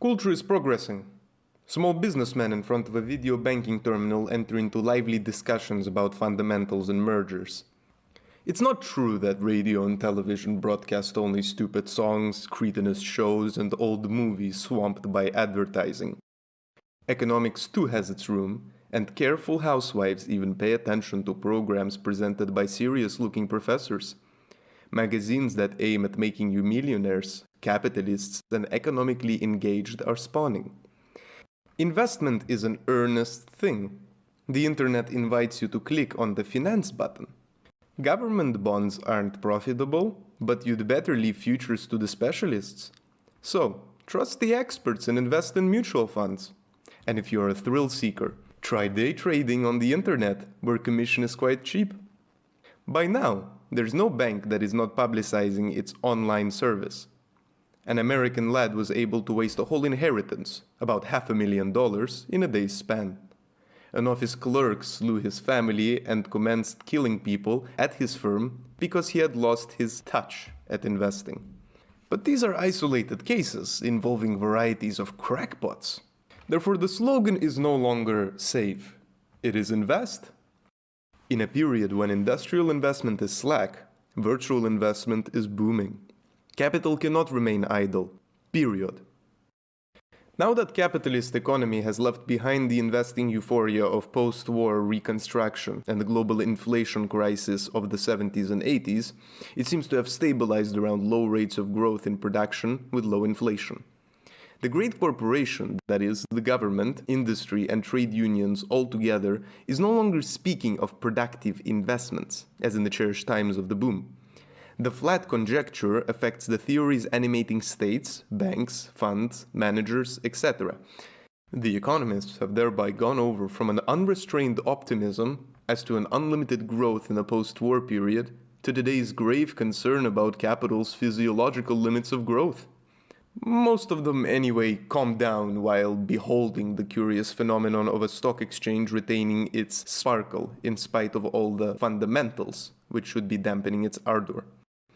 Culture is progressing. Small businessmen in front of a video banking terminal enter into lively discussions about fundamentals and mergers. It's not true that radio and television broadcast only stupid songs, cretinous shows, and old movies swamped by advertising. Economics too has its room, and careful housewives even pay attention to programs presented by serious-looking professors. Magazines that aim at making you millionaires, capitalists, and economically engaged are spawning. Investment is an earnest thing. The internet invites you to click on the finance button. Government bonds aren't profitable, but you'd better leave futures to the specialists. So, trust the experts and invest in mutual funds. And if you're a thrill seeker, try day trading on the internet, where commission is quite cheap. By now, there's no bank that is not publicizing its online service. An American lad was able to waste a whole inheritance, about $500,000, in a day's span. An office clerk slew his family and commenced killing people at his firm because he had lost his touch at investing. But these are isolated cases involving varieties of crackpots. Therefore, the slogan is no longer save, it is invest. In a period when industrial investment is slack, virtual investment is booming. Capital cannot remain idle, period. Now that capitalist economy has left behind the investing euphoria of post-war reconstruction and the global inflation crisis of the 70s and 80s, it seems to have stabilized around low rates of growth in production with low inflation. The great corporation, that is, the government, industry, and trade unions all together, is no longer speaking of productive investments, as in the cherished times of the boom. The flat conjecture affects the theories animating states, banks, funds, managers, etc. The economists have thereby gone over from an unrestrained optimism as to an unlimited growth in the post-war period to today's grave concern about capital's physiological limits of growth. Most of them, anyway, calm down while beholding the curious phenomenon of a stock exchange retaining its sparkle in spite of all the fundamentals, which should be dampening its ardor.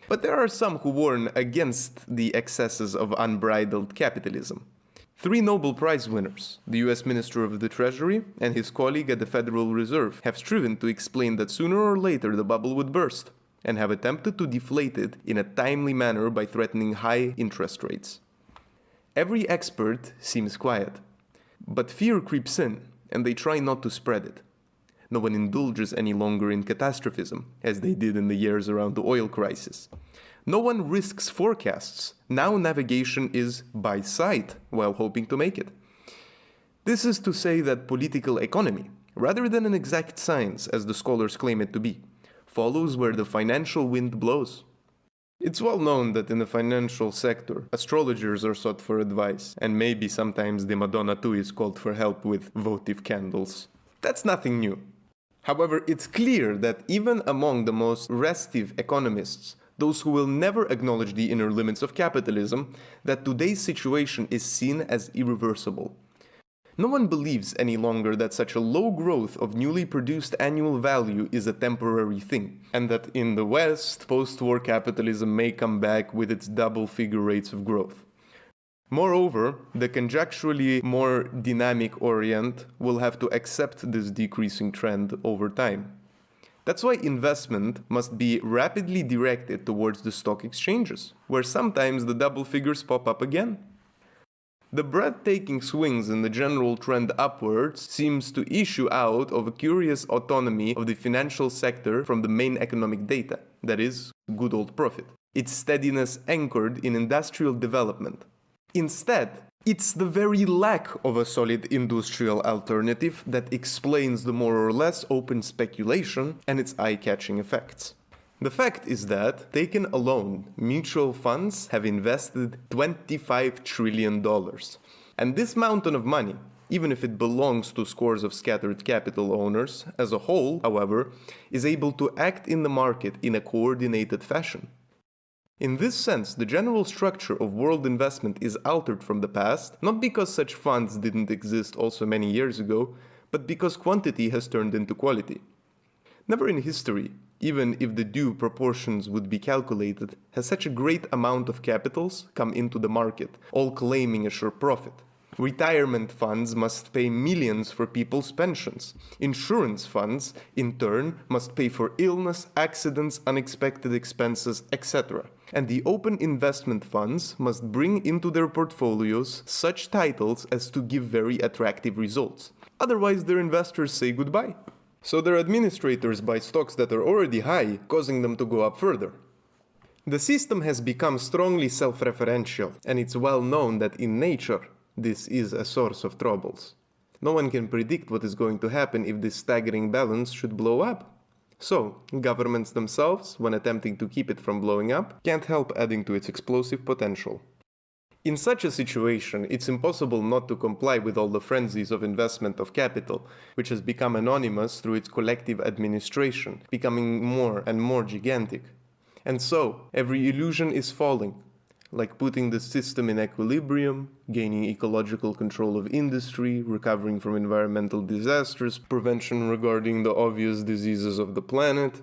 But there are some who warn against the excesses of unbridled capitalism. 3 Nobel Prize winners, the US Minister of the Treasury and his colleague at the Federal Reserve, have striven to explain that sooner or later the bubble would burst, and have attempted to deflate it in a timely manner by threatening high interest rates. Every expert seems quiet, but fear creeps in, and they try not to spread it. No one indulges any longer in catastrophism, as they did in the years around the oil crisis. No one risks forecasts. Now navigation is by sight, while hoping to make it. This is to say that political economy, rather than an exact science, as the scholars claim it to be, follows where the financial wind blows. It's well known that in the financial sector, astrologers are sought for advice, and maybe sometimes the Madonna too is called for help with votive candles. That's nothing new. However, it's clear that even among the most restive economists, those who will never acknowledge the inner limits of capitalism, that today's situation is seen as irreversible. No one believes any longer that such a low growth of newly produced annual value is a temporary thing, and that in the West, post-war capitalism may come back with its double-figure rates of growth. Moreover, the conjecturally more dynamic Orient will have to accept this decreasing trend over time. That's why investment must be rapidly directed towards the stock exchanges, where sometimes the double figures pop up again. The breathtaking swings in the general trend upwards seems to issue out of a curious autonomy of the financial sector from the main economic data, that is, good old profit, its steadiness anchored in industrial development. Instead, it's the very lack of a solid industrial alternative that explains the more or less open speculation and its eye-catching effects. The fact is that, taken alone, mutual funds have invested $25 trillion. And this mountain of money, even if it belongs to scores of scattered capital owners, as a whole, however, is able to act in the market in a coordinated fashion. In this sense, the general structure of world investment is altered from the past, not because such funds didn't exist also many years ago, but because quantity has turned into quality. Never in history, even if the due proportions would be calculated, has such a great amount of capitals come into the market, all claiming a sure profit. Retirement funds must pay millions for people's pensions. Insurance funds, in turn, must pay for illness, accidents, unexpected expenses, etc. And the open investment funds must bring into their portfolios such titles as to give very attractive results. Otherwise, their investors say goodbye. So their administrators buy stocks that are already high, causing them to go up further. The system has become strongly self-referential, and it's well known that in nature, this is a source of troubles. No one can predict what is going to happen if this staggering balance should blow up. So, governments themselves, when attempting to keep it from blowing up, can't help adding to its explosive potential. In such a situation, it's impossible not to comply with all the frenzies of investment of capital, which has become anonymous through its collective administration, becoming more and more gigantic. And so, every illusion is falling, like putting the system in equilibrium, gaining ecological control of industry, recovering from environmental disasters, prevention regarding the obvious diseases of the planet.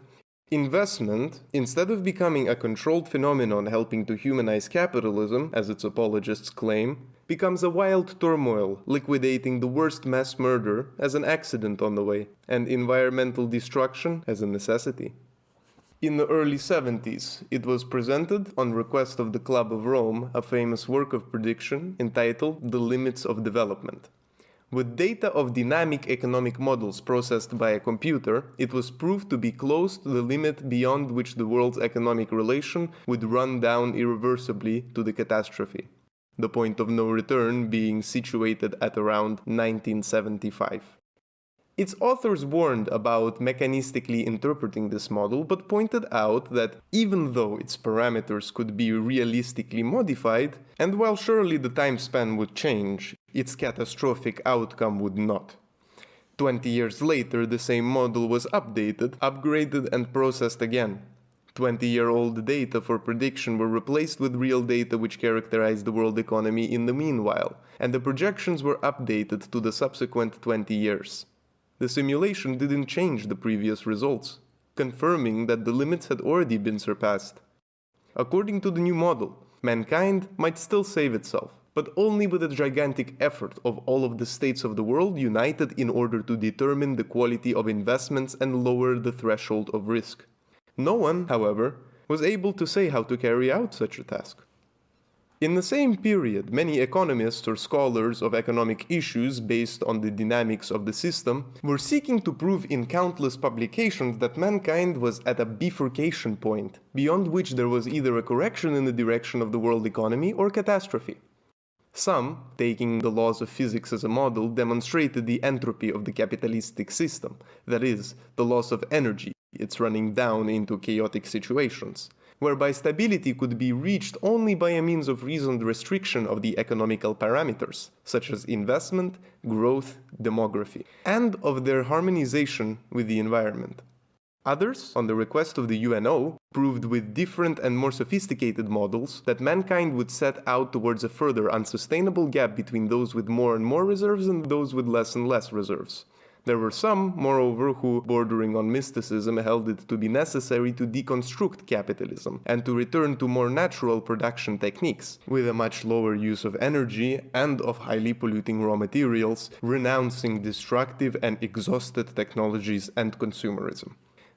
Investment, instead of becoming a controlled phenomenon helping to humanize capitalism, as its apologists claim, becomes a wild turmoil, liquidating the worst mass murder as an accident on the way, and environmental destruction as a necessity. In the early 70s, it was presented, on request of the Club of Rome, a famous work of prediction entitled The Limits of Development. With data of dynamic economic models processed by a computer, it was proved to be close to the limit beyond which the world's economic relation would run down irreversibly to the catastrophe, the point of no return being situated at around 1975. Its authors warned about mechanistically interpreting this model, but pointed out that even though its parameters could be realistically modified, and while surely the time span would change, its catastrophic outcome would not. 20 years later, the same model was updated, upgraded, and processed again. 20-year-old data for prediction were replaced with real data which characterized the world economy in the meanwhile, and the projections were updated to the subsequent 20 years. The simulation didn't change the previous results, confirming that the limits had already been surpassed. According to the new model, mankind might still save itself, but only with a gigantic effort of all of the states of the world united in order to determine the quality of investments and lower the threshold of risk. No one, however, was able to say how to carry out such a task. In the same period, many economists or scholars of economic issues based on the dynamics of the system were seeking to prove in countless publications that mankind was at a bifurcation point, beyond which there was either a correction in the direction of the world economy or catastrophe. Some, taking the laws of physics as a model, demonstrated the entropy of the capitalistic system, that is, the loss of energy, its running down into chaotic situations, whereby stability could be reached only by a means of reasoned restriction of the economical parameters, such as investment, growth, demography, and of their harmonization with the environment. Others, on the request of the UNO, proved with different and more sophisticated models that mankind would set out towards a further unsustainable gap between those with more and more reserves and those with less and less reserves. There were some, moreover, who, bordering on mysticism, held it to be necessary to deconstruct capitalism and to return to more natural production techniques, with a much lower use of energy and of highly polluting raw materials, renouncing destructive and exhausted technologies and consumerism.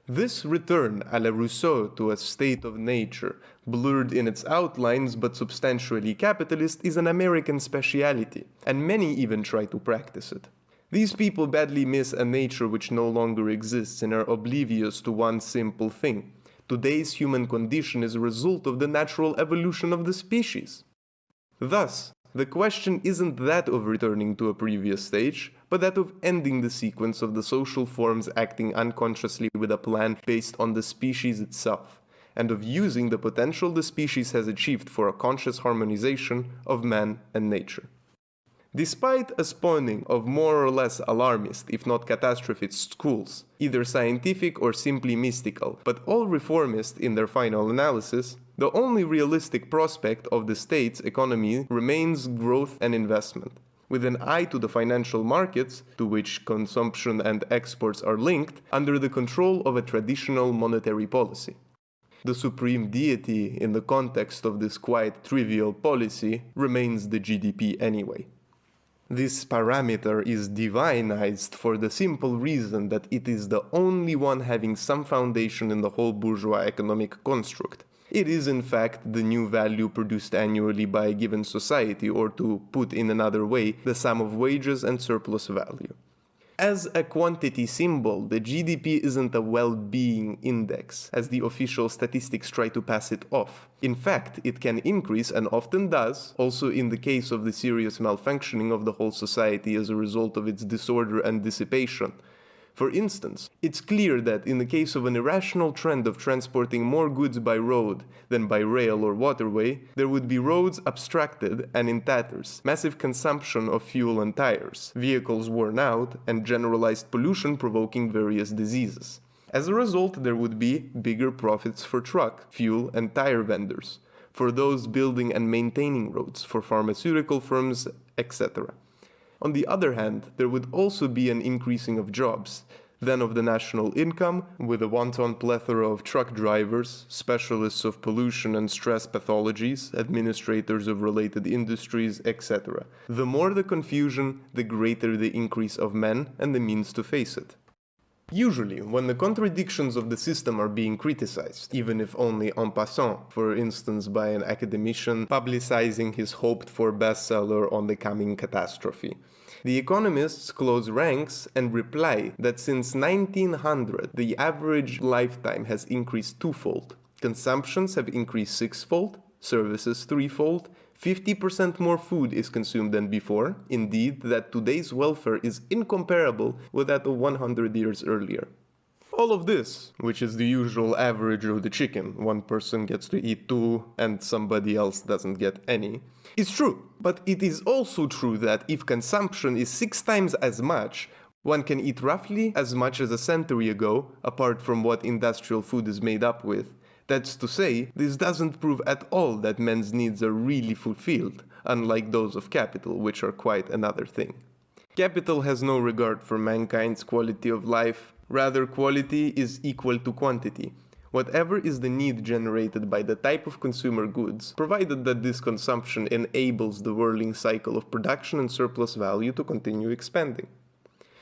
This return à la Rousseau to a state of nature, blurred in its outlines but substantially capitalist, is an American speciality, and many even try to practice it. These people badly miss a nature which no longer exists and are oblivious to one simple thing. Today's human condition is a result of the natural evolution of the species. Thus, the question isn't that of returning to a previous stage, but that of ending the sequence of the social forms acting unconsciously with a plan based on the species itself, and of using the potential the species has achieved for a conscious harmonization of man and nature. Despite a spawning of more or less alarmist, if not catastrophist schools, either scientific or simply mystical, but all reformist in their final analysis, the only realistic prospect of the state's economy remains growth and investment. with an eye to the financial markets, to which consumption and exports are linked, under the control of a traditional monetary policy. The supreme deity in the context of this quite trivial policy remains the GDP anyway. This parameter is divinized for the simple reason that it is the only one having some foundation in the whole bourgeois economic construct. It is in fact the new value produced annually by a given society, or to put in another way, the sum of wages and surplus value. As a quantity symbol, the GDP isn't a well-being index, as the official statistics try to pass it off. In fact, it can increase, and often does, also in the case of the serious malfunctioning of the whole society as a result of its disorder and dissipation. For instance, it's clear that in the case of an irrational trend of transporting more goods by road than by rail or waterway, there would be roads obstructed and in tatters, massive consumption of fuel and tires, vehicles worn out, and generalized pollution provoking various diseases. As a result, there would be bigger profits for truck, fuel, and tire vendors, for those building and maintaining roads, for pharmaceutical firms, etc. On the other hand, there would also be an increasing of jobs, then of the national income, with a wanton plethora of truck drivers, specialists of pollution and stress pathologies, administrators of related industries, etc. The more the confusion, the greater the increase of men and the means to face it. Usually, when the contradictions of the system are being criticized, even if only en passant, for instance by an academician publicizing his hoped-for bestseller on the coming catastrophe, the economists close ranks and reply that since 1900 the average lifetime has increased twofold, consumptions have increased sixfold, services threefold, 50% more food is consumed than before, indeed that today's welfare is incomparable with that of 100 years earlier. All of this, which is the usual average of the chicken, one person gets to eat 2 and somebody else doesn't get any, is true. But it is also true that if consumption is 6 times as much, one can eat roughly as much as a century ago, apart from what industrial food is made up with. That's to say, this doesn't prove at all that men's needs are really fulfilled, unlike those of capital, which are quite another thing. Capital has no regard for mankind's quality of life, rather quality is equal to quantity. Whatever is the need generated by the type of consumer goods, provided that this consumption enables the whirling cycle of production and surplus value to continue expanding.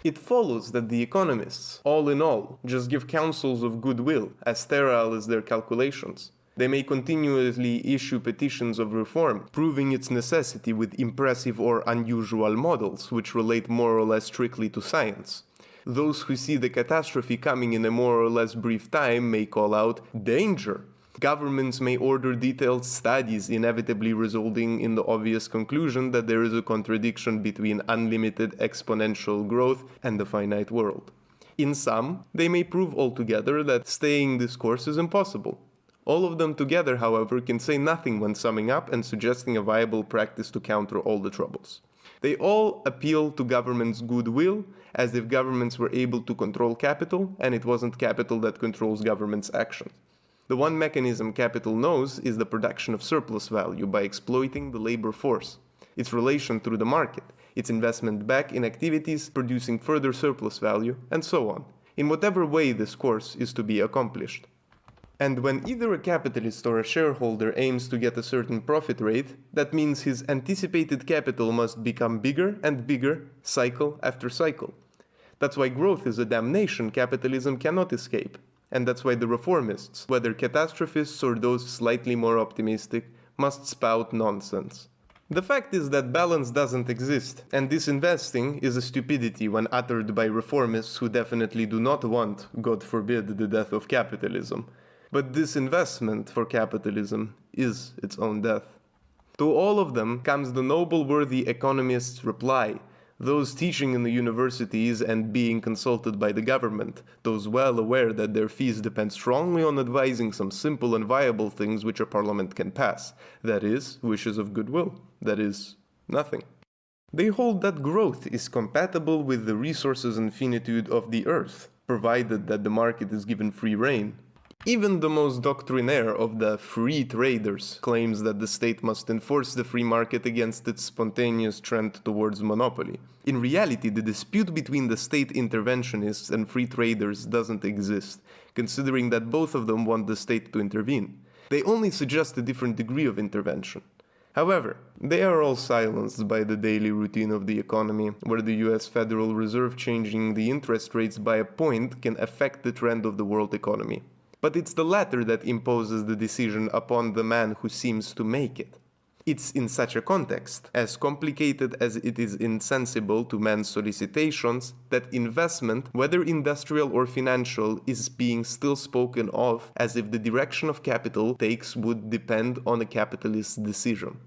It follows that the economists, all in all, just give counsels of goodwill, as sterile as their calculations. They may continuously issue petitions of reform, proving its necessity with impressive or unusual models, which relate more or less strictly to science. Those who see the catastrophe coming in a more or less brief time may call out, "Danger!" Governments may order detailed studies, inevitably resulting in the obvious conclusion that there is a contradiction between unlimited exponential growth and the finite world. In sum, they may prove altogether that staying this course is impossible. All of them together, however, can say nothing when summing up and suggesting a viable practice to counter all the troubles. They all appeal to government's goodwill, as if governments were able to control capital, and it wasn't capital that controls government's actions. The one mechanism capital knows is the production of surplus value by exploiting the labor force, its relation through the market, its investment back in activities producing further surplus value, and so on, in whatever way this course is to be accomplished. And when either a capitalist or a shareholder aims to get a certain profit rate, that means his anticipated capital must become bigger and bigger, cycle after cycle. That's why growth is a damnation capitalism cannot escape. And that's why the reformists, whether catastrophists or those slightly more optimistic, must spout nonsense. The fact is that balance doesn't exist, and disinvesting is a stupidity when uttered by reformists who definitely do not want, God forbid, the death of capitalism. But disinvestment for capitalism is its own death. To all of them comes the noble worthy economist's reply, those teaching in the universities and being consulted by the government, those well aware that their fees depend strongly on advising some simple and viable things which a parliament can pass, that is, wishes of goodwill, that is, nothing. They hold that growth is compatible with the resources and finitude of the earth, provided that the market is given free rein. Even the most doctrinaire of the free traders claims that the state must enforce the free market against its spontaneous trend towards monopoly. In reality, the dispute between the state interventionists and free traders doesn't exist, considering that both of them want the state to intervene. They only suggest a different degree of intervention. However, they are all silenced by the daily routine of the economy, where the US Federal Reserve changing the interest rates by a point can affect the trend of the world economy. But it's the latter that imposes the decision upon the man who seems to make it. It's in such a context, as complicated as it is insensible to man's solicitations, that investment, whether industrial or financial, is being still spoken of as if the direction of capital takes would depend on a capitalist's decision.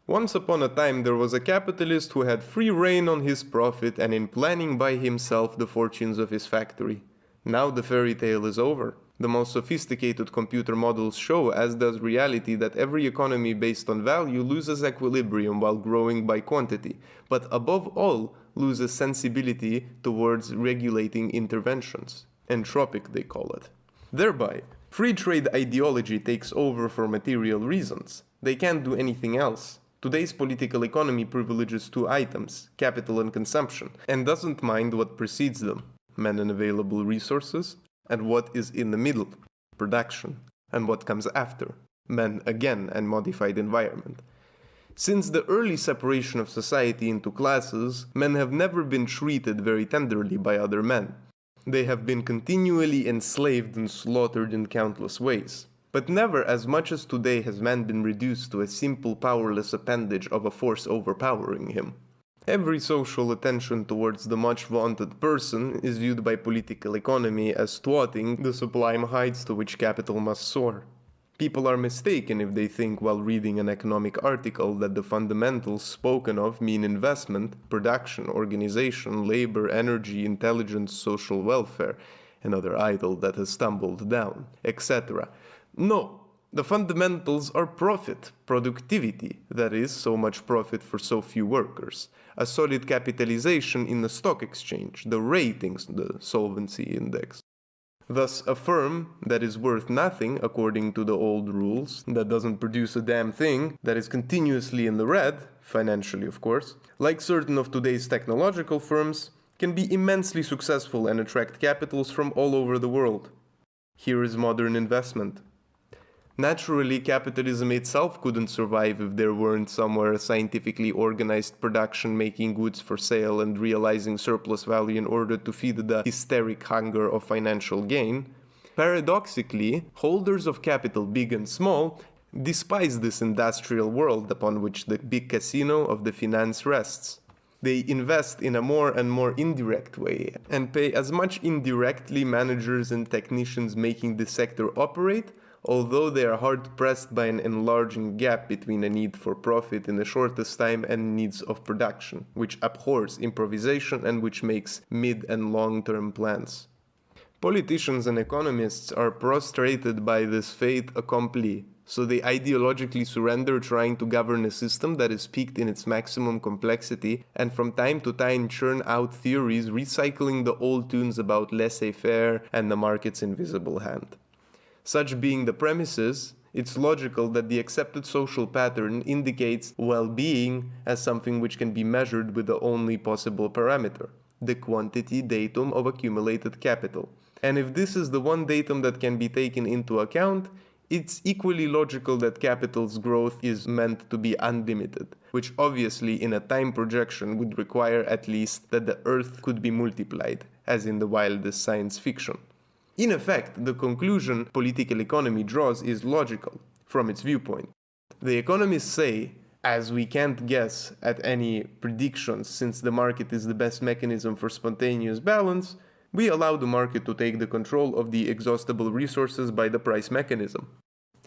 Once upon a time there was a capitalist who had free rein on his profit and in planning by himself the fortunes of his factory. Now the fairy tale is over. The most sophisticated computer models show, as does reality, that every economy based on value loses equilibrium while growing by quantity, but above all loses sensibility towards regulating interventions. Entropic, they call it. Thereby, free trade ideology takes over for material reasons. They can't do anything else. Today's political economy privileges two items, capital and consumption, and doesn't mind what precedes them, men and available resources, and what is in the middle, production, and what comes after, men again and modified environment. Since the early separation of society into classes, men have never been treated very tenderly by other men. They have been continually enslaved and slaughtered in countless ways. But never as much as today has man been reduced to a simple powerless appendage of a force overpowering him. Every social attention towards the much-vaunted person is viewed by political economy as thwarting the sublime heights to which capital must soar. People are mistaken if they think while reading an economic article that the fundamentals spoken of mean investment, production, organization, labor, energy, intelligence, social welfare, another idol that has stumbled down, etc. No. The fundamentals are profit, productivity, that is, so much profit for so few workers, a solid capitalization in the stock exchange, the ratings, the solvency index. Thus, a firm that is worth nothing according to the old rules, that doesn't produce a damn thing, that is continuously in the red, financially of course, like certain of today's technological firms, can be immensely successful and attract capitals from all over the world. Here is modern investment. Naturally, capitalism itself couldn't survive if there weren't somewhere a scientifically organized production making goods for sale and realizing surplus value in order to feed the hysteric hunger of financial gain. Paradoxically, holders of capital, big and small, despise this industrial world upon which the big casino of the finance rests. They invest in a more and more indirect way and pay as much indirectly managers and technicians making the sector operate, although they are hard-pressed by an enlarging gap between a need for profit in the shortest time and needs of production, which abhors improvisation and which makes mid- and long-term plans. Politicians and economists are prostrated by this fait accompli, so they ideologically surrender trying to govern a system that is peaked in its maximum complexity and from time to time churn out theories recycling the old tunes about laissez-faire and the market's invisible hand. Such being the premises, it's logical that the accepted social pattern indicates well-being as something which can be measured with the only possible parameter, the quantity datum of accumulated capital. And if this is the one datum that can be taken into account, it's equally logical that capital's growth is meant to be unlimited, which obviously in a time projection would require at least that the Earth could be multiplied, as in the wildest science fiction. In effect, the conclusion political economy draws is logical, from its viewpoint. The economists say, as we can't guess at any predictions since the market is the best mechanism for spontaneous balance, we allow the market to take the control of the exhaustible resources by the price mechanism.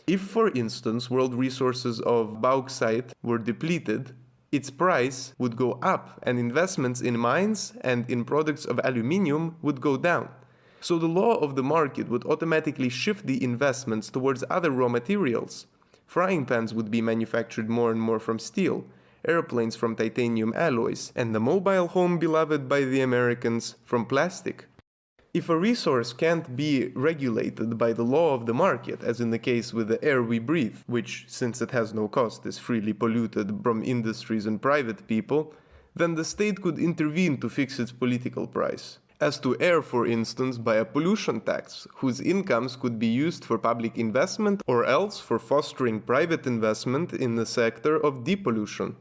If, for instance, world resources of bauxite were depleted, its price would go up and investments in mines and in products of aluminium would go down. So the law of the market would automatically shift the investments towards other raw materials. Frying pans would be manufactured more and more from steel, airplanes from titanium alloys, and the mobile home beloved by the Americans from plastic. If a resource can't be regulated by the law of the market, as in the case with the air we breathe, which, since it has no cost, is freely polluted from industries and private people, then the state could intervene to fix its political price. As to air, for instance, by a pollution tax, whose incomes could be used for public investment or else for fostering private investment in the sector of depollution.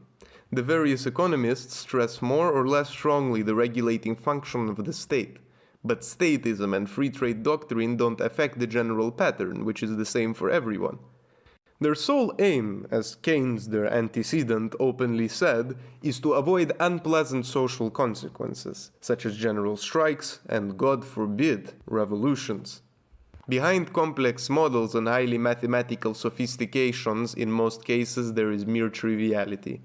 The various economists stress more or less strongly the regulating function of the state. But statism and free trade doctrine don't affect the general pattern, which is the same for everyone. Their sole aim, as Keynes, their antecedent, openly said, is to avoid unpleasant social consequences, such as general strikes and, God forbid, revolutions. Behind complex models and highly mathematical sophistications, in most cases there is mere triviality.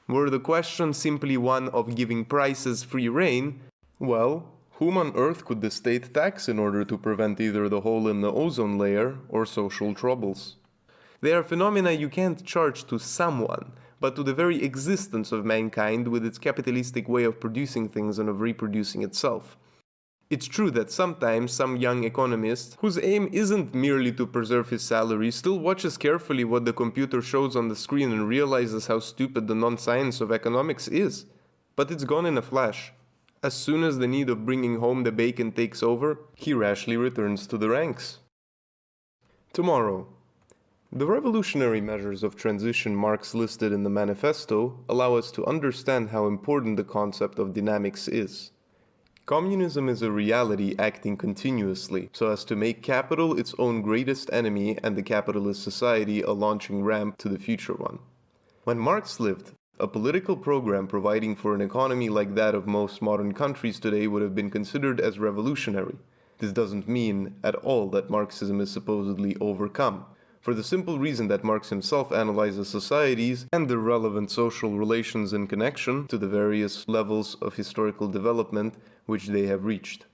Were the question simply one of giving prices free rein, well, whom on earth could the state tax in order to prevent either the hole in the ozone layer or social troubles? They are phenomena you can't charge to someone, but to the very existence of mankind with its capitalistic way of producing things and of reproducing itself. It's true that sometimes some young economist, whose aim isn't merely to preserve his salary, still watches carefully what the computer shows on the screen and realizes how stupid the non-science of economics is. But it's gone in a flash. As soon as the need of bringing home the bacon takes over, he rashly returns to the ranks. Tomorrow. The revolutionary measures of transition Marx listed in the manifesto allow us to understand how important the concept of dynamics is. Communism is a reality acting continuously, so as to make capital its own greatest enemy and the capitalist society a launching ramp to the future one. When Marx lived, a political program providing for an economy like that of most modern countries today would have been considered as revolutionary. This doesn't mean at all that Marxism is supposedly overcome, for the simple reason that Marx himself analyzes societies and their relevant social relations in connection to the various levels of historical development which they have reached.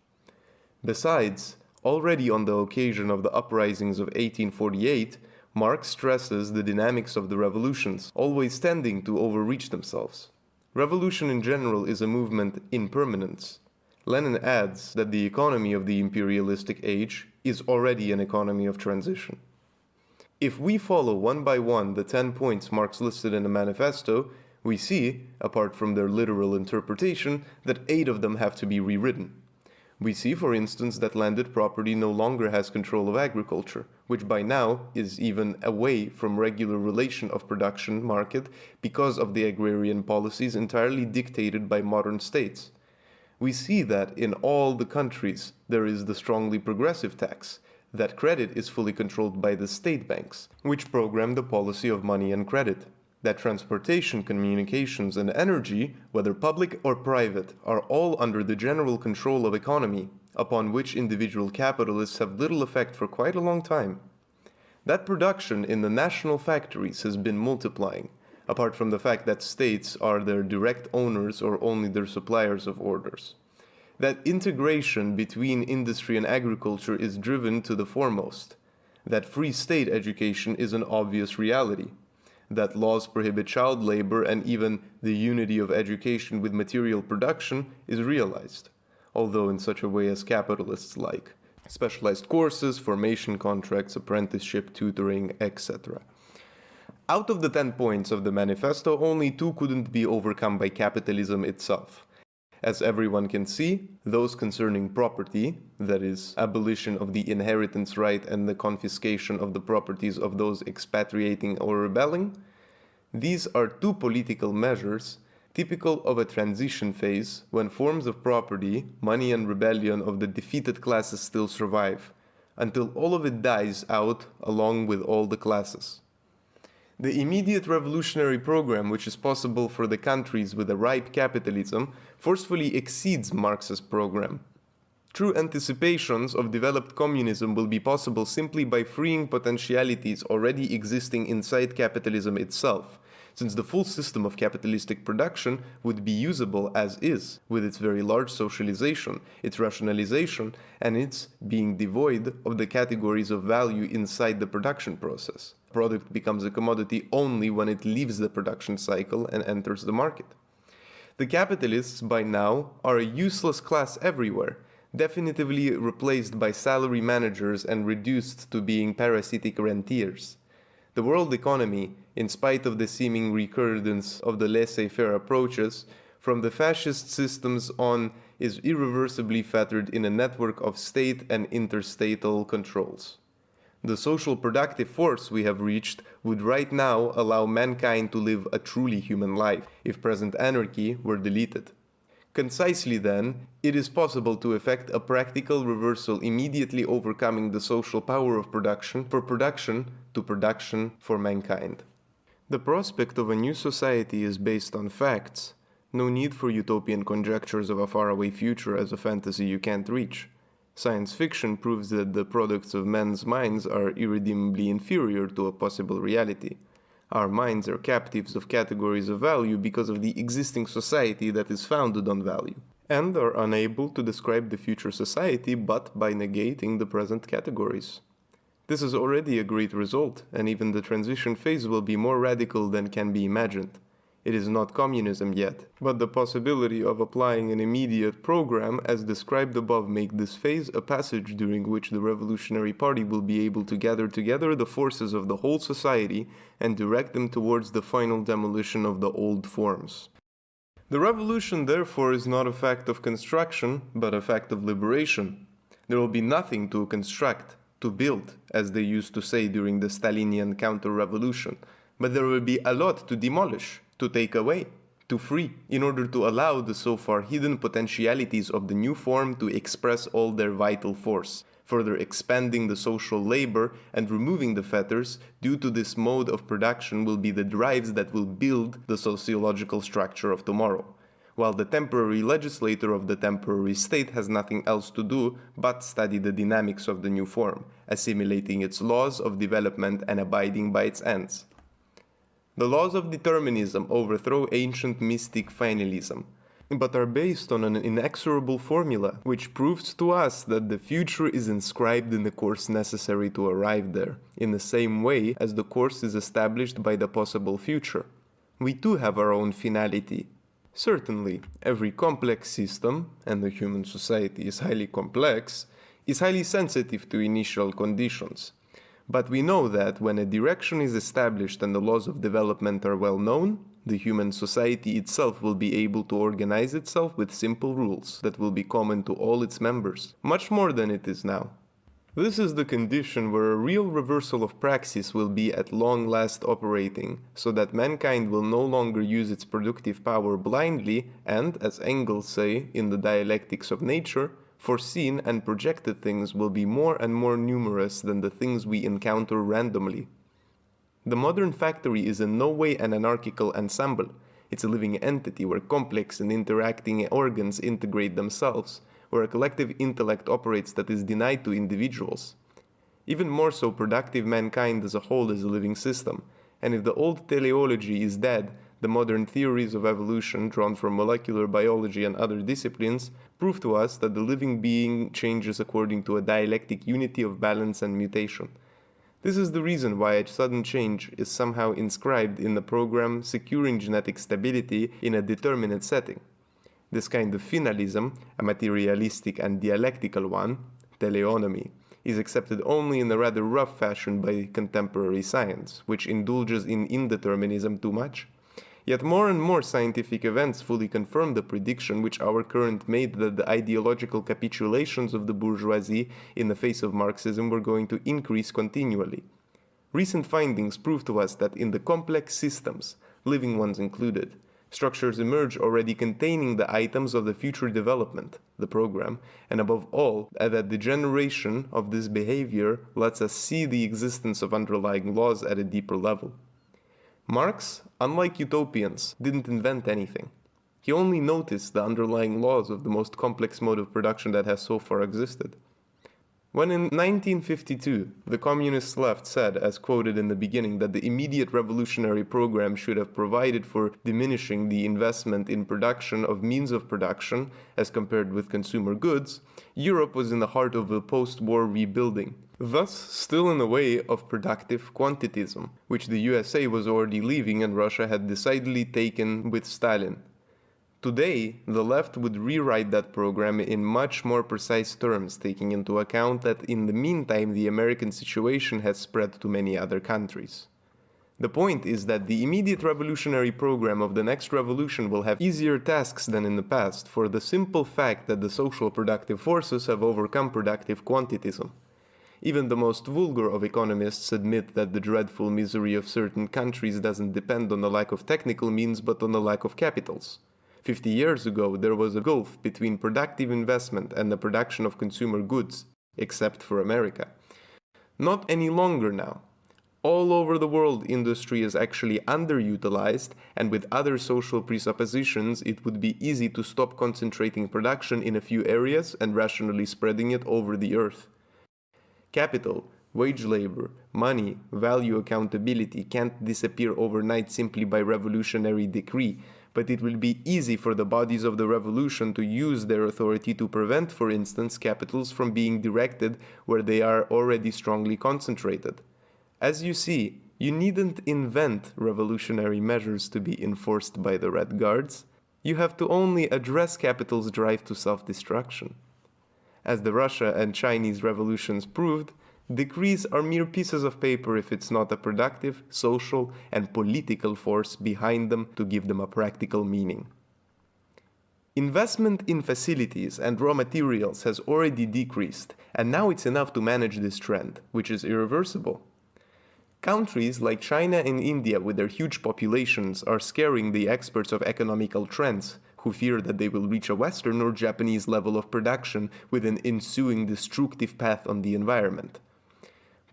Besides, already on the occasion of the uprisings of 1848, Marx stresses the dynamics of the revolutions, always tending to overreach themselves. Revolution in general is a movement in permanence. Lenin adds that the economy of the imperialistic age is already an economy of transition. If we follow one by one the 10 points Marx listed in the manifesto, we see, apart from their literal interpretation, that 8 of them have to be rewritten. We see, for instance, that landed property no longer has control of agriculture, which by now is even away from regular relation of production market because of the agrarian policies entirely dictated by modern states. We see that in all the countries there is the strongly progressive tax, that credit is fully controlled by the state banks, which program the policy of money and credit. That transportation, communications, and energy, whether public or private, are all under the general control of economy, upon which individual capitalists have little effect for quite a long time. That production in the national factories has been multiplying, apart from the fact that states are their direct owners or only their suppliers of orders. That integration between industry and agriculture is driven to the foremost. That free state education is an obvious reality. That laws prohibit child labor and even the unity of education with material production is realized, although in such a way as capitalists like. Specialized courses, formation contracts, apprenticeship, tutoring, etc. Out of the 10 points of the manifesto, only 2 couldn't be overcome by capitalism itself. As everyone can see, those concerning property, that is, abolition of the inheritance right and the confiscation of the properties of those expatriating or rebelling, these are 2 political measures typical of a transition phase when forms of property, money and rebellion of the defeated classes still survive, until all of it dies out along with all the classes. The immediate revolutionary program which is possible for the countries with a ripe capitalism forcefully exceeds Marx's program. True anticipations of developed communism will be possible simply by freeing potentialities already existing inside capitalism itself, since the full system of capitalistic production would be usable as is, with its very large socialization, its rationalization, and its being devoid of the categories of value inside the production process. A product becomes a commodity only when it leaves the production cycle and enters the market. The capitalists, by now, are a useless class everywhere. definitively replaced by salary managers and reduced to being parasitic rentiers. The world economy, in spite of the seeming recurrence of the laissez-faire approaches, from the fascist systems on, is irreversibly fettered in a network of state and interstatal controls. The social productive force we have reached would right now allow mankind to live a truly human life, if present anarchy were deleted. Concisely then, it is possible to effect a practical reversal immediately overcoming the social power of production for production to production for mankind. The prospect of a new society is based on facts. No need for utopian conjectures of a faraway future as a fantasy you can't reach. Science fiction proves that the products of men's minds are irredeemably inferior to a possible reality. Our minds are captives of categories of value because of the existing society that is founded on value, and are unable to describe the future society but by negating the present categories. This is already a great result, and even the transition phase will be more radical than can be imagined. It is not communism yet, but the possibility of applying an immediate program as described above make this phase a passage during which the Revolutionary Party will be able to gather together the forces of the whole society and direct them towards the final demolition of the old forms. The revolution, therefore, is not a fact of construction, but a fact of liberation. There will be nothing to construct, to build, as they used to say during the Stalinian counter-revolution, but there will be a lot to demolish, to take away, to free, in order to allow the so far hidden potentialities of the new form to express all their vital force, further expanding the social labor and removing the fetters due to this mode of production will be the drives that will build the sociological structure of tomorrow, while the temporary legislator of the temporary state has nothing else to do but study the dynamics of the new form, assimilating its laws of development and abiding by its ends. The laws of determinism overthrow ancient mystic finalism, but are based on an inexorable formula, which proves to us that the future is inscribed in the course necessary to arrive there, in the same way as the course is established by the possible future. We too have our own finality. Certainly, every complex system, and the human society is highly complex, is highly sensitive to initial conditions. But we know that when a direction is established and the laws of development are well known, the human society itself will be able to organize itself with simple rules that will be common to all its members, much more than it is now. This is the condition where a real reversal of praxis will be at long last operating, so that mankind will no longer use its productive power blindly and, as Engels say in the Dialectics of Nature, foreseen and projected things will be more and more numerous than the things we encounter randomly. The modern factory is in no way an anarchical ensemble. It's a living entity where complex and interacting organs integrate themselves, where a collective intellect operates that is denied to individuals. Even more so, productive mankind as a whole is a living system, and if the old teleology is dead, the modern theories of evolution, drawn from molecular biology and other disciplines, prove to us that the living being changes according to a dialectic unity of balance and mutation. This is the reason why a sudden change is somehow inscribed in the program securing genetic stability in a determinate setting. This kind of finalism, a materialistic and dialectical one, teleonomy, is accepted only in a rather rough fashion by contemporary science, which indulges in indeterminism too much. Yet more and more scientific events fully confirm the prediction which our current made that the ideological capitulations of the bourgeoisie in the face of Marxism were going to increase continually. Recent findings prove to us that in the complex systems, living ones included, structures emerge already containing the items of the future development, the program, and above all, that the generation of this behavior lets us see the existence of underlying laws at a deeper level. Marx, unlike utopians, didn't invent anything. He only noticed the underlying laws of the most complex mode of production that has so far existed. When in 1952, the communist left said, as quoted in the beginning, that the immediate revolutionary program should have provided for diminishing the investment in production of means of production as compared with consumer goods, Europe was in the heart of a post-war rebuilding, thus still in the way of productive quantitism, which the USA was already leaving and Russia had decidedly taken with Stalin. Today, the left would rewrite that program in much more precise terms, taking into account that in the meantime the American situation has spread to many other countries. The point is that the immediate revolutionary program of the next revolution will have easier tasks than in the past, for the simple fact that the social productive forces have overcome productive quantitism. Even the most vulgar of economists admit that the dreadful misery of certain countries doesn't depend on the lack of technical means but on the lack of capitals. 50 years ago, there was a gulf between productive investment and the production of consumer goods, except for America. Not any longer now. All over the world, industry is actually underutilized, and with other social presuppositions, it would be easy to stop concentrating production in a few areas and rationally spreading it over the earth. Capital, wage labor, money, value accountability can't disappear overnight simply by revolutionary decree, but it will be easy for the bodies of the revolution to use their authority to prevent, for instance, capitals from being directed where they are already strongly concentrated. As you see, you needn't invent revolutionary measures to be enforced by the Red Guards. You have to only address capital's drive to self-destruction. As the Russia and Chinese revolutions proved, decrees are mere pieces of paper if it's not a productive, social, and political force behind them to give them a practical meaning. Investment in facilities and raw materials has already decreased, and now it's enough to manage this trend, which is irreversible. Countries like China and India with their huge populations are scaring the experts of economical trends, who fear that they will reach a Western or Japanese level of production with an ensuing destructive path on the environment.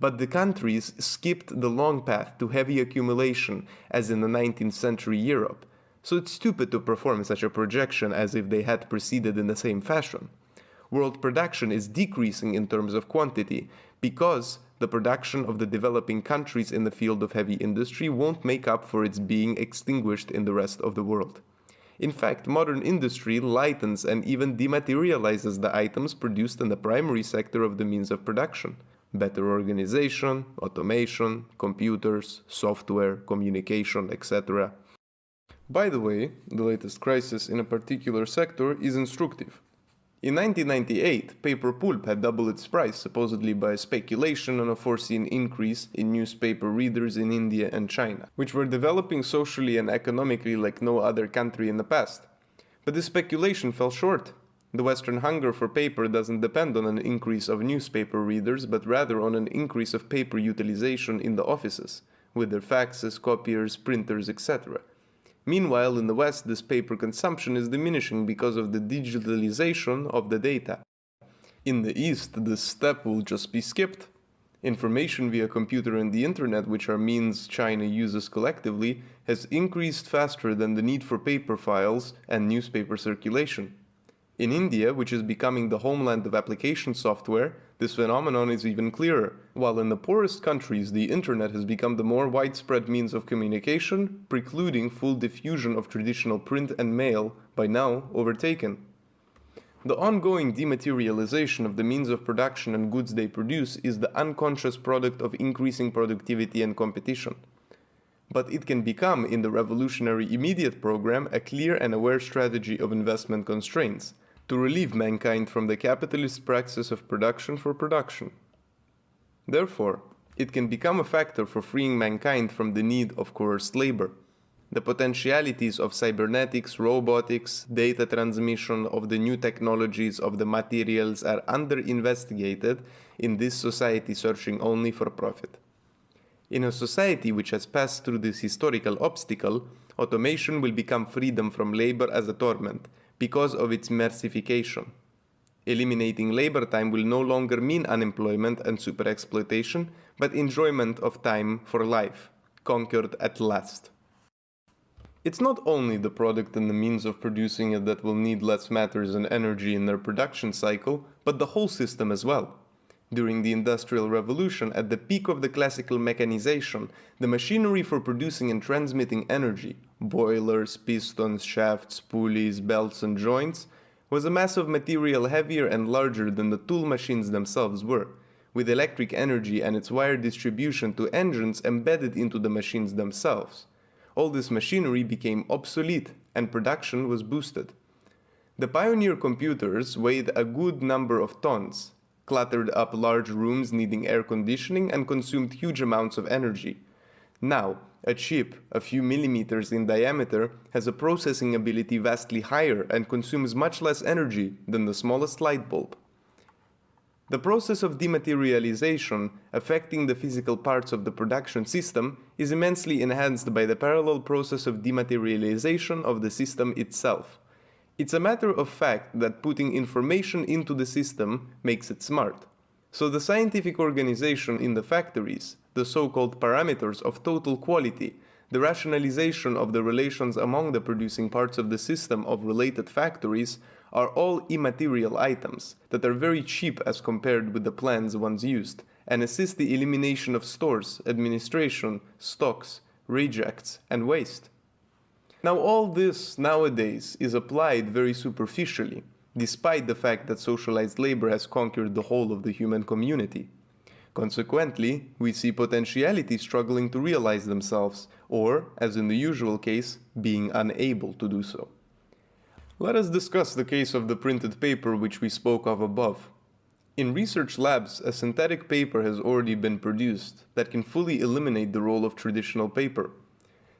But the countries skipped the long path to heavy accumulation, as in the 19th century Europe, so it's stupid to perform such a projection as if they had proceeded in the same fashion. World production is decreasing in terms of quantity, because the production of the developing countries in the field of heavy industry won't make up for its being extinguished in the rest of the world. In fact, modern industry lightens and even dematerializes the items produced in the primary sector of the means of production. Better organization, automation, computers, software, communication, etc. By the way, the latest crisis in a particular sector is instructive. In 1998, paper pulp had doubled its price, supposedly by speculation on a foreseen increase in newspaper readers in India and China, which were developing socially and economically like no other country in the past. But this speculation fell short. The Western hunger for paper doesn't depend on an increase of newspaper readers, but rather on an increase of paper utilization in the offices, with their faxes, copiers, printers, etc. Meanwhile, in the West, this paper consumption is diminishing because of the digitalization of the data. In the East, this step will just be skipped. Information via computer and the internet, which are means China uses collectively, has increased faster than the need for paper files and newspaper circulation. In India, which is becoming the homeland of application software, this phenomenon is even clearer, while in the poorest countries the internet has become the more widespread means of communication, precluding full diffusion of traditional print and mail, by now overtaken. The ongoing dematerialization of the means of production and goods they produce is the unconscious product of increasing productivity and competition. But it can become, in the revolutionary immediate program, a clear and aware strategy of investment constraints, to relieve mankind from the capitalist praxis of production for production. Therefore, it can become a factor for freeing mankind from the need of coerced labor. The potentialities of cybernetics, robotics, data transmission, of the new technologies, of the materials are under-investigated in this society searching only for profit. In a society which has passed through this historical obstacle, automation will become freedom from labor as a torment, because of its mercification. Eliminating labor time will no longer mean unemployment and superexploitation, but enjoyment of time for life, conquered at last. It's not only the product and the means of producing it that will need less matters and energy in their production cycle, but the whole system as well. During the Industrial Revolution, at the peak of the classical mechanization, the machinery for producing and transmitting energy, boilers, pistons, shafts, pulleys, belts and joints, was a mass of material heavier and larger than the tool machines themselves were, with electric energy and its wire distribution to engines embedded into the machines themselves. All this machinery became obsolete, and production was boosted. The pioneer computers weighed a good number of tons, cluttered up large rooms needing air conditioning, and consumed huge amounts of energy. Now, a chip, a few millimeters in diameter, has a processing ability vastly higher and consumes much less energy than the smallest light bulb. The process of dematerialization, affecting the physical parts of the production system, is immensely enhanced by the parallel process of dematerialization of the system itself. It's a matter of fact that putting information into the system makes it smart. So the scientific organization in the factories, the so-called parameters of total quality, the rationalization of the relations among the producing parts of the system of related factories, are all immaterial items that are very cheap as compared with the plans once used, and assist the elimination of stores, administration, stocks, rejects, and waste. Now all this nowadays is applied very superficially, despite the fact that socialized labor has conquered the whole of the human community. Consequently, we see potentialities struggling to realize themselves, or, as in the usual case, being unable to do so. Let us discuss the case of the printed paper which we spoke of above. In research labs, a synthetic paper has already been produced that can fully eliminate the role of traditional paper.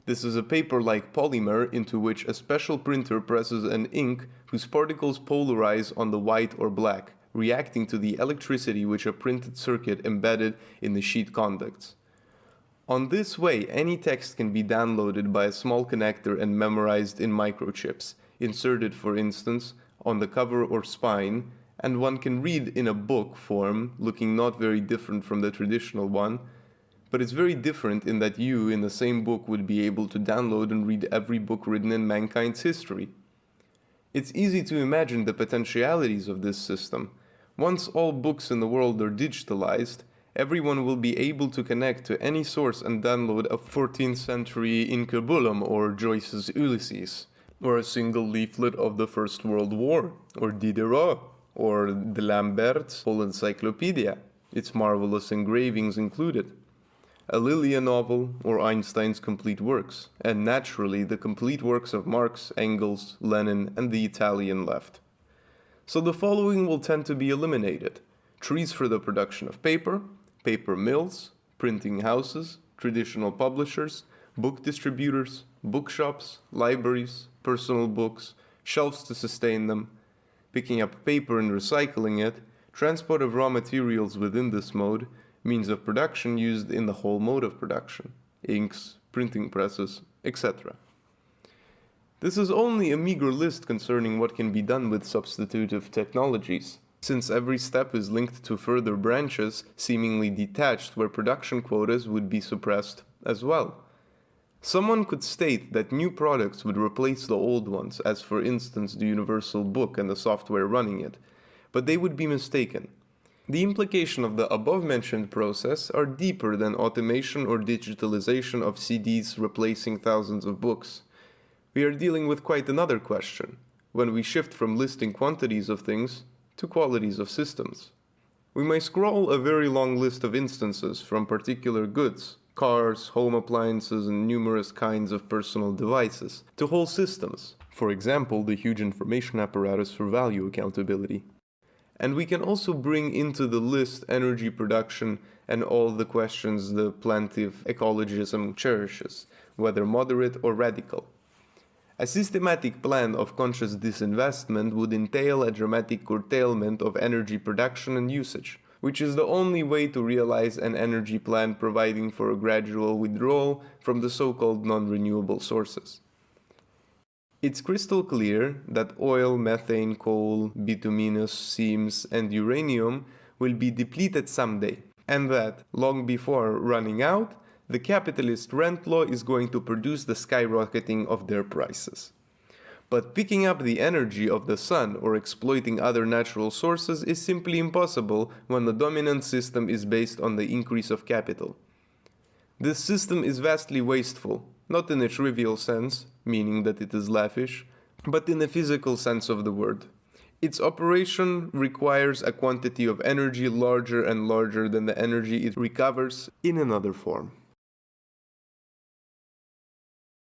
This is a paper-like polymer into which a special printer presses an ink whose particles polarize on the white or black, reacting to the electricity which a printed circuit embedded in the sheet conducts. On this way, any text can be downloaded by a small connector and memorized in microchips, inserted, for instance, on the cover or spine, and one can read in a book form, looking not very different from the traditional one, but it's very different in that you, in the same book, would be able to download and read every book written in mankind's history. It's easy to imagine the potentialities of this system. Once all books in the world are digitalized, everyone will be able to connect to any source and download a 14th century Incubulum or Joyce's Ulysses, or a single leaflet of the First World War, or Diderot, or de Lambert's whole encyclopedia, its marvelous engravings included, a Lilia novel, or Einstein's complete works, and naturally the complete works of Marx, Engels, Lenin, and the Italian left. So the following will tend to be eliminated: trees for the production of paper, paper mills, printing houses, traditional publishers, book distributors, bookshops, libraries, personal books, shelves to sustain them, picking up paper and recycling it, transport of raw materials within this mode, means of production used in the whole mode of production, inks, printing presses, etc. This is only a meager list concerning what can be done with substitutive technologies, since every step is linked to further branches seemingly detached where production quotas would be suppressed as well. Someone could state that new products would replace the old ones, as for instance the universal book and the software running it, but they would be mistaken. The implication of the above-mentioned process are deeper than automation or digitalization of CDs replacing thousands of books. We are dealing with quite another question, when we shift from listing quantities of things to qualities of systems. We may scroll a very long list of instances from particular goods, cars, home appliances, and numerous kinds of personal devices, to whole systems, for example, the huge information apparatus for value accountability. And we can also bring into the list energy production and all the questions the plaintive ecologism cherishes, whether moderate or radical. A systematic plan of conscious disinvestment would entail a dramatic curtailment of energy production and usage, which is the only way to realize an energy plan providing for a gradual withdrawal from the so-called non-renewable sources. It's crystal clear that oil, methane, coal, bituminous seams, and uranium will be depleted someday, and that, long before running out, the capitalist rent law is going to produce the skyrocketing of their prices. But picking up the energy of the sun or exploiting other natural sources is simply impossible when the dominant system is based on the increase of capital. This system is vastly wasteful, not in a trivial sense, meaning that it is lavish, but in the physical sense of the word. Its operation requires a quantity of energy larger and larger than the energy it recovers in another form.